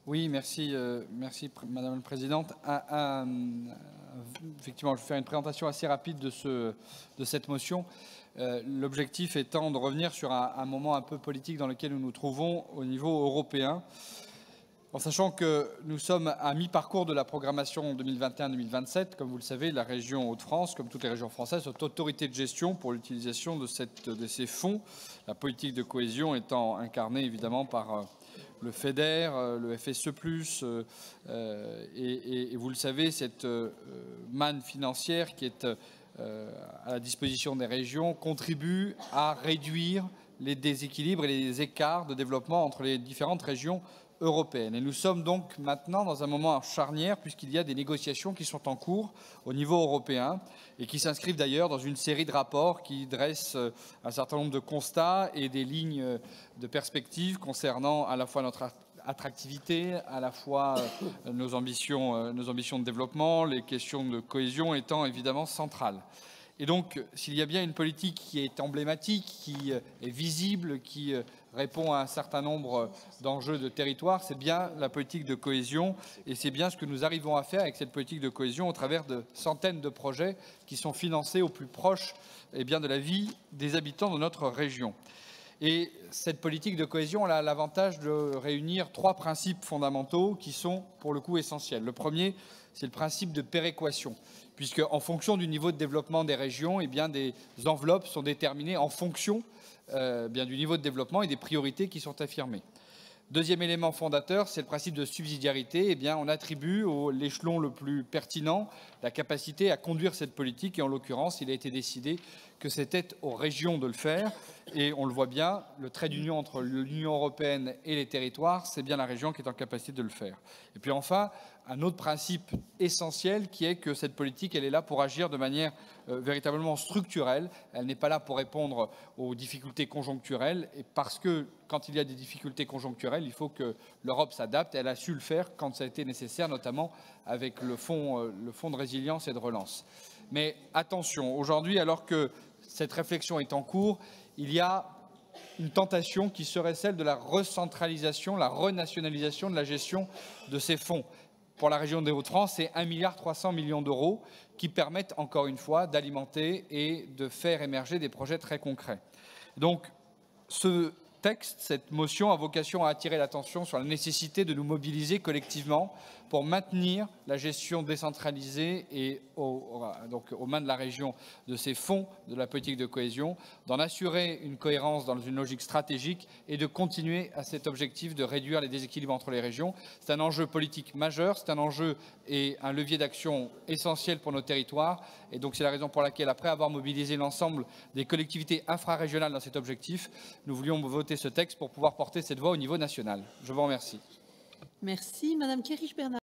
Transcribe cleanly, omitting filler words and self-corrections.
Oui, merci, Madame la Présidente. Effectivement, je vais faire une présentation assez rapide de cette motion. L'objectif étant de revenir sur un moment un peu politique dans lequel nous nous trouvons au niveau européen, en sachant que nous sommes à mi-parcours de la programmation 2021-2027. Comme vous le savez, la région Hauts-de-France, comme toutes les régions françaises, est autorité de gestion pour l'utilisation de ces fonds, la politique de cohésion étant incarnée évidemment par le FEDER, le FSE+, et vous le savez, cette manne financière qui est à la disposition des régions contribue à réduire les déséquilibres et les écarts de développement entre les différentes régions européennes. Et nous sommes donc maintenant dans un moment charnière puisqu'il y a des négociations qui sont en cours au niveau européen et qui s'inscrivent d'ailleurs dans une série de rapports qui dressent un certain nombre de constats et des lignes de perspective concernant à la fois notre attractivité, à la fois nos ambitions de développement, les questions de cohésion étant évidemment centrales. Et donc, s'il y a bien une politique qui est emblématique, qui est visible, qui répond à un certain nombre d'enjeux de territoire, c'est bien la politique de cohésion. Et c'est bien ce que nous arrivons à faire avec cette politique de cohésion au travers de centaines de projets qui sont financés au plus proche de la vie des habitants de notre région. Et cette politique de cohésion elle a l'avantage de réunir trois principes fondamentaux qui sont pour le coup essentiels. Le premier, c'est le principe de péréquation, puisque en fonction du niveau de développement des régions, des enveloppes sont déterminées en fonction du niveau de développement et des priorités qui sont affirmées. Deuxième élément fondateur, c'est le principe de subsidiarité. On attribue à l'échelon le plus pertinent la capacité à conduire cette politique. Et en l'occurrence, il a été décidé que c'était aux régions de le faire. Et on le voit bien, le trait d'union entre l'Union européenne et les territoires, c'est bien la région qui est en capacité de le faire. Et puis enfin, un autre principe essentiel qui est que cette politique, elle est là pour agir de manière véritablement structurelle. Elle n'est pas là pour répondre aux difficultés conjoncturelles. Et parce que quand il y a des difficultés conjoncturelles, il faut que l'Europe s'adapte. Elle a su le faire quand ça a été nécessaire, notamment avec le fonds de résilience et de relance. Mais attention, aujourd'hui, alors que cette réflexion est en cours, il y a une tentation qui serait celle de la recentralisation, la renationalisation de la gestion de ces fonds. Pour la région des Hauts-de-France, c'est 1,3 milliard d'euros qui permettent, encore une fois, d'alimenter et de faire émerger des projets très concrets. Donc, ce texte, cette motion a vocation à attirer l'attention sur la nécessité de nous mobiliser collectivement pour maintenir la gestion décentralisée et aux mains de la région de ces fonds de la politique de cohésion, d'en assurer une cohérence dans une logique stratégique et de continuer à cet objectif de réduire les déséquilibres entre les régions. C'est un enjeu politique majeur, c'est un enjeu et un levier d'action essentiel pour nos territoires. Et donc c'est la raison pour laquelle, après avoir mobilisé l'ensemble des collectivités infrarégionales dans cet objectif, nous voulions voter ce texte pour pouvoir porter cette voix au niveau national. Je vous remercie. Merci. Madame Kerich-Bernard.